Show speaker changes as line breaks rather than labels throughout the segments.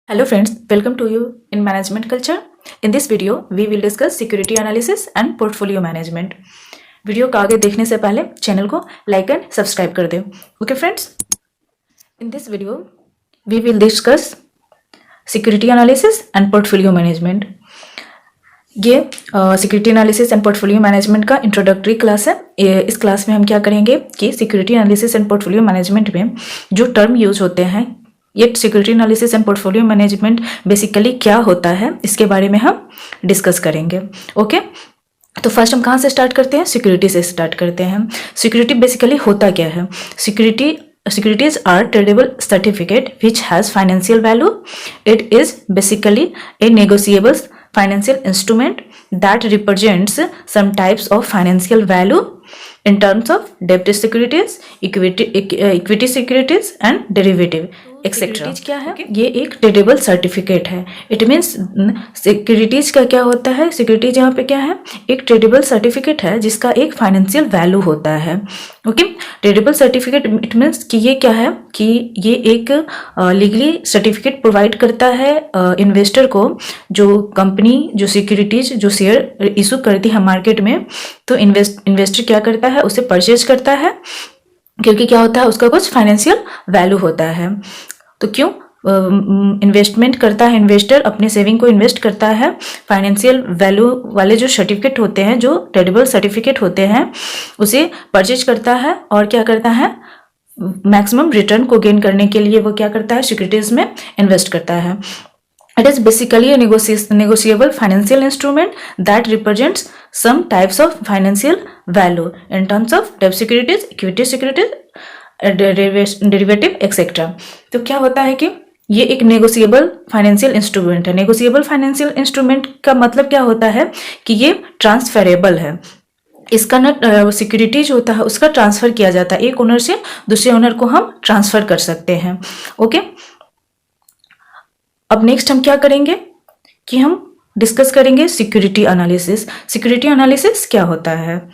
Hello friends, welcome to you in Management Culture. In this video, we will discuss security analysis and portfolio management. Video को आगे देखने से पहले channel को like and subscribe कर दें. Okay friends, in this video we will discuss security analysis and portfolio management. ये security analysis and portfolio management का इंट्रोडक्टरी क्लास है. इस क्लास में हम क्या करेंगे कि security analysis and portfolio management में जो टर्म यूज होते हैं, ये security analysis and portfolio management basically क्या होता है, इसके बारे में हम डिस्कस करेंगे. ओके, तो फर्स्ट हम कहाँ से स्टार्ट करते हैं? सिक्योरिटी से स्टार्ट करते हैं. सिक्योरिटी बेसिकली होता क्या है? Securities are tradable certificate which has financial value. It is basically a negotiable financial instrument that represents some types of financial value in terms of debt securities, equity securities and derivative etcetera. क्या है? ये एक tradable certificate है. It means securities का क्या होता है? Securities यहाँ पे क्या है? एक ट्रेडेबल सर्टिफिकेट है जिसका एक फाइनेंशियल वैल्यू होता है. Okay, tradable certificate it means कि ये क्या है कि ये एक लीगली सर्टिफिकेट प्रोवाइड करता है इन्वेस्टर को. जो कंपनी जो सिक्योरिटीज जो शेयर इशू करती है मार्केट में, तो इन्वेस्टर क्या करता है? उसे परचेज करता है, क्योंकि क्या होता है? उसका कुछ फाइनेंशियल वैल्यू होता है. तो क्यों इन्वेस्टमेंट करता है इन्वेस्टर? अपने सेविंग को इन्वेस्ट करता है. फाइनेंशियल वैल्यू वाले जो सर्टिफिकेट होते हैं, जो ट्रेडेबल सर्टिफिकेट होते हैं, उसे परचेज करता है और क्या करता है? मैक्सिमम रिटर्न को गेन करने के लिए वो क्या करता है? सिक्योरिटीज में इन्वेस्ट करता है. It is basically a negotiable financial instrument that represents some types of financial value in terms of debt securities, equity securities, derivative, etc. तो क्या होता है कि ये एक नेगोशिएबल फाइनेंशियल इंस्ट्रूमेंट है. नेगोशिएबल फाइनेंशियल इंस्ट्रूमेंट का मतलब क्या होता है कि ये ट्रांसफरेबल है. इसका ना सिक्योरिटी जो होता है उसका ट्रांसफर किया जाता है. एक ओनर से दूसरे ओनर को हम ट्रांसफर कर सकते हैं. ओके, अब नेक्स्ट हम क्या करेंगे कि हम डिस्कस करेंगे सिक्योरिटी एनालिसिस. सिक्योरिटी एनालिसिस क्या होता है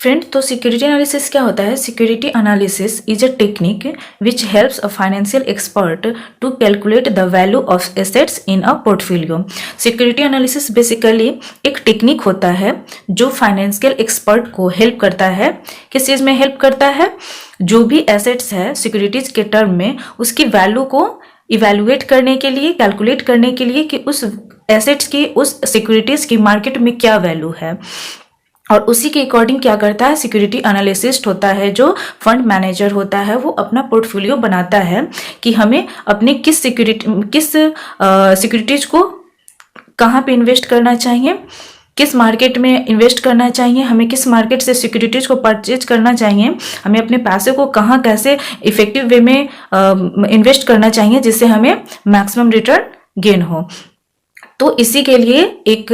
फ्रेंड? तो सिक्योरिटी एनालिसिस क्या होता है? Security analysis is a technique which helps a financial expert to calculate the value of assets in a portfolio. Security analysis basically एक टेक्निक होता है जो फाइनेंशियल एक्सपर्ट को हेल्प करता है. किस चीज़ में हेल्प करता है? जो भी एसेट्स है सिक्योरिटीज के टर्म में, उसकी वैल्यू को इवेल्युएट करने के लिए, कैलकुलेट करने के लिए कि उस एसेट्स की, उस सिक्योरिटीज की मार्केट में क्या वैल्यू है. और उसी के अकॉर्डिंग क्या करता है? सिक्योरिटी एनालिसिस्ट होता है, जो फंड मैनेजर होता है, वो अपना पोर्टफोलियो बनाता है कि हमें अपने किस सिक्योरिटीज को कहाँ पे इन्वेस्ट करना चाहिए, किस मार्केट में इन्वेस्ट करना चाहिए, हमें किस मार्केट से सिक्योरिटीज को परचेज करना चाहिए, हमें अपने पैसे को कहाँ कैसे इफेक्टिव वे में इन्वेस्ट करना चाहिए जिससे हमें मैक्सिमम रिटर्न गेन हो. तो इसी के लिए एक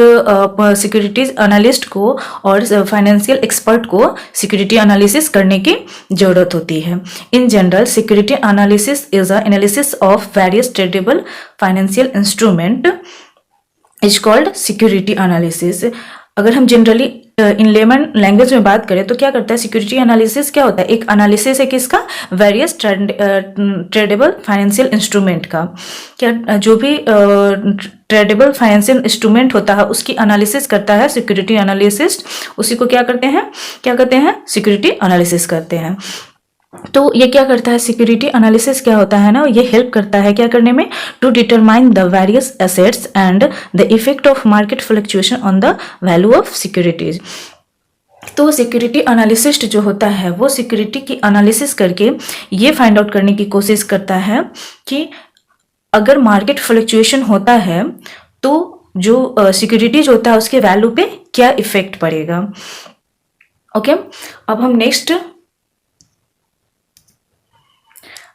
सिक्योरिटीज एनालिस्ट को और फाइनेंशियल एक्सपर्ट को सिक्योरिटी एनालिसिस करने की जरूरत होती है. In general security analysis is a analysis of various tradable financial instrument is called security analysis. अगर हम जनरली इन लेमन लैंग्वेज में बात करें तो क्या करता है? सिक्योरिटी एनालिसिस क्या होता है? एक एनालिसिस है किसका? वेरियस ट्रेडेबल फाइनेंशियल इंस्ट्रूमेंट का. क्या जो भी ट्रेडेबल फाइनेंशियल इंस्ट्रूमेंट होता है उसकी एनालिसिस करता है सिक्योरिटी एनालिसिस्ट. उसी को क्या करते हैं? क्या करते हैं? सिक्योरिटी एनालिसिस करते हैं. तो ये क्या करता है? सिक्योरिटी एनालिसिस क्या होता है ना, ये हेल्प करता है क्या करने में? To determine the various assets and the effect of market fluctuation on the value of securities. तो सिक्योरिटी एनालिसिस्ट जो होता है वो सिक्योरिटी की एनालिसिस करके ये फाइंड आउट करने की कोशिश करता है कि अगर मार्केट फ्लक्चुएशन होता है तो जो सिक्योरिटीज होता है उसके वैल्यू पे क्या इफेक्ट पड़ेगा. ओके, अब हम नेक्स्ट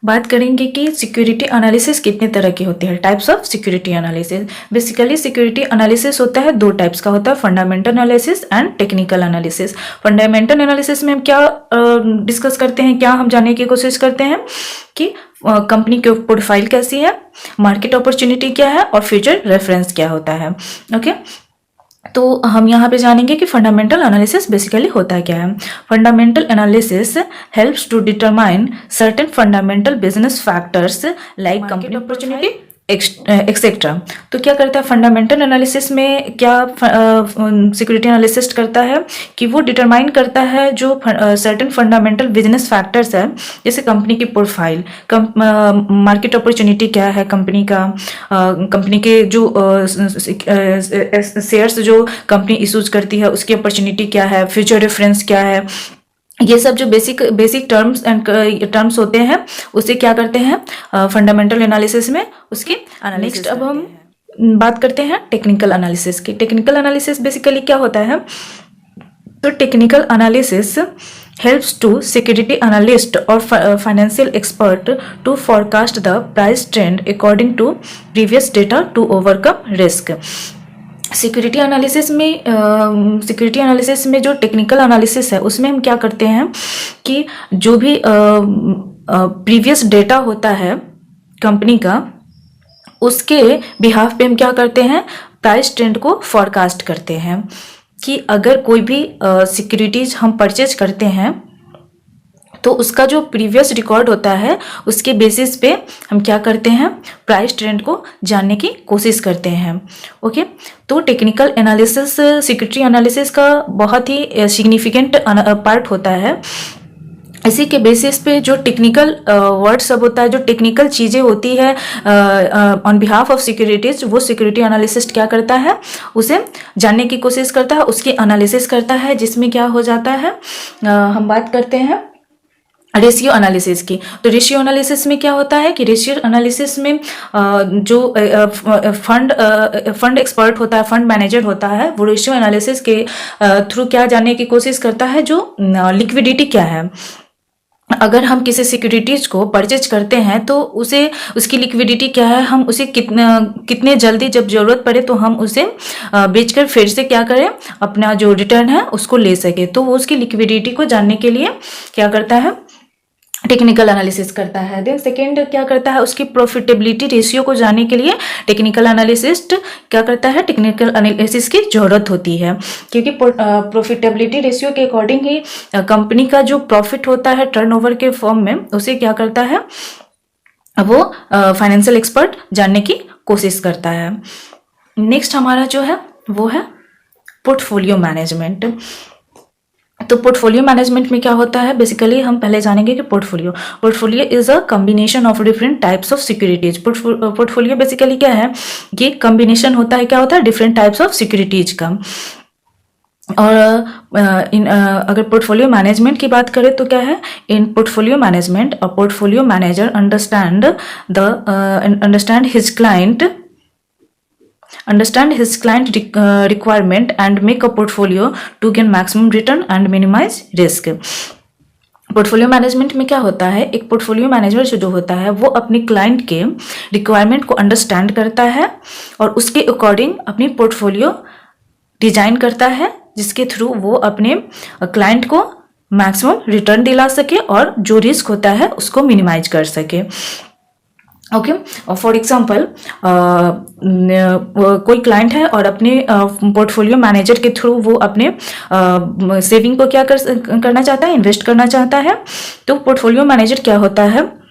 बात करेंगे कि सिक्योरिटी एनालिसिस कितने तरह के होते हैं. Types of security analysis. Basically security analysis होता है दो टाइप्स का होता है, fundamental analysis and technical analysis. Fundamental analysis में हम क्या डिस्कस करते हैं, क्या हम जानने की कोशिश करते हैं कि कंपनी की प्रोफाइल कैसी है, मार्केट अपॉर्चुनिटी क्या है और फ्यूचर रेफरेंस क्या होता है. ओके, तो हम यहाँ पे जानेंगे कि फंडामेंटल एनालिसिस बेसिकली होता क्या है। Fundamental analysis helps to determine certain fundamental business factors like company opportunity etcetera. तो क्या करता है फंडामेंटल एनालिसिस में, क्या सिक्योरिटी एनालिसिस करता है कि वो डिटरमाइन करता है जो सर्टेन फंडामेंटल बिजनेस फैक्टर्स है, जैसे कंपनी की प्रोफाइल, मार्केट अपॉर्चुनिटी क्या है कंपनी का, कंपनी के जो शेयर्स जो कंपनी इशूज करती है उसकी अपॉर्चुनिटी क्या है, फ्यूचर रेफरेंस क्या है, ये सब जो बेसिक टर्म्स होते हैं उसे क्या करते हैं फंडामेंटल एनालिसिस में उसकी। नेक्स्ट अब हम बात करते हैं टेक्निकल एनालिसिस की। टेक्निकल एनालिसिस बेसिकली क्या होता है, तो technical analysis helps to security analyst or financial expert to forecast the price trend according to previous data to overcome risk। Security analysis में जो टेक्निकल एनालिसिस है उसमें हम क्या करते हैं कि जो भी प्रीवियस डेटा होता है कंपनी का, उसके बिहाफ पे हम क्या करते हैं, प्राइस ट्रेंड को फॉरकास्ट करते हैं कि अगर कोई भी सिक्योरिटीज हम परचेज करते हैं तो उसका जो प्रीवियस रिकॉर्ड होता है उसके बेसिस पे हम क्या करते हैं, प्राइस ट्रेंड को जानने की कोशिश करते हैं। ओके, तो टेक्निकल एनालिसिस सिक्योरिटी एनालिसिस का बहुत ही सिग्निफिकेंट पार्ट होता है। इसी के बेसिस पे जो टेक्निकल वर्ड सब होता है, जो टेक्निकल चीज़ें होती है ऑन बिहाफ ऑफ सिक्योरिटीज, वो सिक्योरिटी एनालिसिस्ट क्या करता है, उसे जानने की कोशिश करता है, उसकी एनालिसिस करता है, जिसमें क्या हो जाता है, हम बात करते हैं रेशियो एनालिसिस की। तो रेशियो एनालिसिस में क्या होता है कि रेशियो एनालिसिस में जो फंड एक्सपर्ट होता है, फंड मैनेजर होता है, वो रेशियो एनालिसिस के थ्रू क्या जानने की कोशिश करता है, जो लिक्विडिटी क्या है। अगर हम किसी सिक्योरिटीज को परचेज करते हैं तो उसे उसकी लिक्विडिटी क्या है, हम उसे कितने जल्दी जब जरूरत पड़े तो हम उसे बेचकर फिर से क्या करें, अपना जो रिटर्न है उसको ले सके। तो वो उसकी लिक्विडिटी को जानने के लिए क्या करता है, टेक्निकल एनालिसिस करता है। देन सेकेंड क्या करता है, उसकी प्रॉफिटेबिलिटी रेशियो को जानने के लिए टेक्निकल एनालिसिस्ट क्या करता है, टेक्निकल एनालिसिस की जरूरत होती है, क्योंकि प्रॉफिटेबिलिटी रेशियो के अकॉर्डिंग ही कंपनी का जो प्रॉफिट होता है टर्नओवर के फॉर्म में, उसे क्या करता है, वो फाइनेंशियल एक्सपर्ट जानने की कोशिश करता है। नेक्स्ट हमारा जो है वो है पोर्टफोलियो मैनेजमेंट। तो पोर्टफोलियो मैनेजमेंट में क्या होता है, बेसिकली हम पहले जानेंगे कि portfolio is a combination of different types of securities. Portfolio basically क्या है, ये कॉम्बिनेशन होता है, क्या होता है, डिफरेंट टाइप्स ऑफ सिक्योरिटीज का। और अगर पोर्टफोलियो मैनेजमेंट की बात करें तो क्या है, इन portfolio management a portfolio manager understand his client requirement and make a portfolio to gain maximum return and minimize risk। Portfolio management में क्या होता है, एक पोर्टफोलियो मैनेजर जो होता है वो अपने क्लाइंट के रिक्वायरमेंट को अंडरस्टैंड करता है और उसके अकॉर्डिंग अपनी पोर्टफोलियो डिजाइन करता है, जिसके थ्रू वो अपने क्लाइंट को मैक्सिमम रिटर्न दिला सके और जो रिस्क होता है उसको मिनिमाइज कर सके। ओके, फॉर एग्जाम्पल कोई क्लाइंट है और अपने पोर्टफोलियो मैनेजर के थ्रू वो अपने सेविंग को क्या करना चाहता है, इन्वेस्ट करना चाहता है। तो पोर्टफोलियो मैनेजर क्या होता है,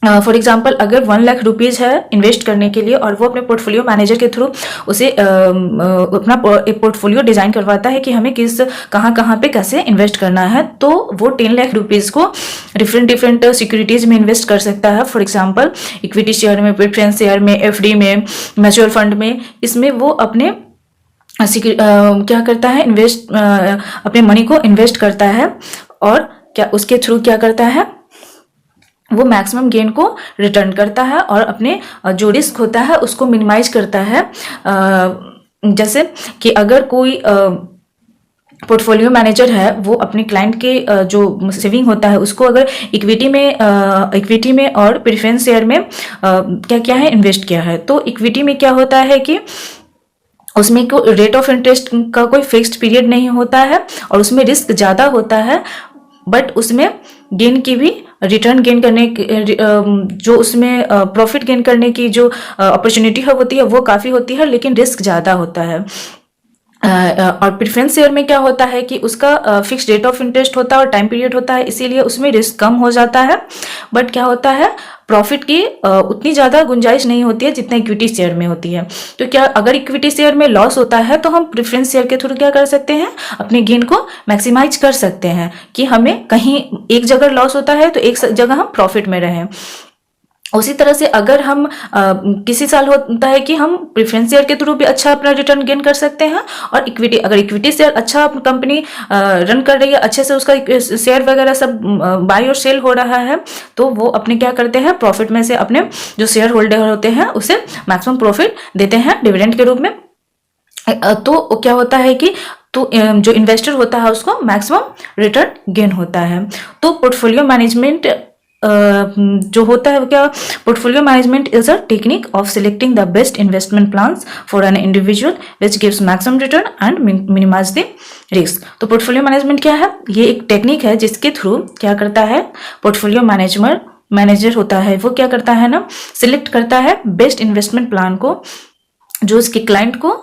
फॉर एग्जाम्पल अगर 1 लाख रुपीज़ है इन्वेस्ट करने के लिए और वो अपने पोर्टफोलियो मैनेजर के थ्रू उसे अपना एक पोर्टफोलियो डिज़ाइन करवाता है कि हमें कहाँ पे कैसे इन्वेस्ट करना है, तो वो 10 लाख रुपीज़ को डिफरेंट सिक्योरिटीज़ में इन्वेस्ट कर सकता है। फॉर एग्जाम्पल इक्विटी शेयर में, प्रेफरेंस शेयर में, एफडी में, म्यूचुअल फंड में। इसमें वो अपने क्या करता है, अपने मनी को इन्वेस्ट करता है और क्या उसके थ्रू क्या करता है, वो मैक्सिमम गेन को रिटर्न करता है और अपने जो रिस्क होता है उसको मिनिमाइज करता है। जैसे कि अगर कोई पोर्टफोलियो मैनेजर है वो अपने क्लाइंट के जो सेविंग होता है उसको अगर इक्विटी में और प्रेफरेंस शेयर में क्या है इन्वेस्ट किया है, तो इक्विटी में क्या होता है कि उसमें कोई रेट ऑफ इंटरेस्ट का कोई फिक्स्ड पीरियड नहीं होता है और उसमें रिस्क ज़्यादा होता है, बट उसमें गेन की भी रिटर्न गेन करने की जो उसमें प्रॉफिट गेन करने की जो अपॉर्चुनिटी होती है वो काफ़ी होती है, लेकिन रिस्क ज़्यादा होता है। और प्रेफरेंस शेयर में क्या होता है कि उसका फिक्स रेट ऑफ इंटरेस्ट होता है और टाइम पीरियड होता है, इसीलिए उसमें रिस्क कम हो जाता है। बट क्या होता है, प्रॉफिट की उतनी ज़्यादा गुंजाइश नहीं होती है जितना इक्विटी शेयर में होती है। तो क्या अगर इक्विटी शेयर में लॉस होता है तो हम प्रेफरेंस शेयर के थ्रू क्या कर सकते हैं, अपने गेन को मैक्सिमाइज कर सकते हैं कि हमें कहीं एक जगह लॉस होता है तो एक जगह हम प्रॉफिट में रहें। उसी तरह से अगर हम किसी साल होता है कि हम प्रेफरेंस शेयर के थ्रू भी अच्छा अपना रिटर्न गेन कर सकते हैं, और इक्विटी अगर इक्विटी शेयर अच्छा कंपनी रन कर रही है, अच्छे से उसका शेयर वगैरह सब बाई और सेल हो रहा है, तो वो अपने क्या करते हैं, प्रॉफिट में से अपने जो शेयर होल्डर होते हैं उसे मैक्सिमम प्रॉफिट देते हैं डिविडेंड के रूप में। तो क्या होता है कि तो जो इन्वेस्टर होता है उसको मैक्सिमम रिटर्न गेन होता है। तो पोर्टफोलियो मैनेजमेंट जो होता है वो क्या, portfolio management is a technique of selecting the best investment plans for an individual which gives maximum return and minimize the risk. तो पोर्टफोलियो मैनेजमेंट क्या है, ये एक टेक्निक है जिसके थ्रू क्या करता है, पोर्टफोलियो मैनेजर होता है वो क्या करता है ना, सिलेक्ट करता है बेस्ट इन्वेस्टमेंट प्लान को जो उसके क्लाइंट को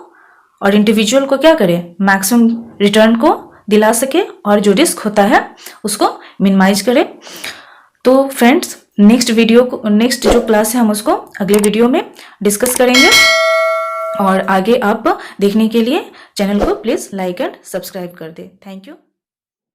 और इंडिविजुअल को क्या करे, मैक्सिमम रिटर्न को दिला सके और जो रिस्क होता है उसको मिनिमाइज करे। तो फ्रेंड्स नेक्स्ट जो क्लास है हम उसको अगले वीडियो में डिस्कस करेंगे, और आगे आप देखने के लिए चैनल को प्लीज़ लाइक एंड सब्सक्राइब कर दें। Thank you.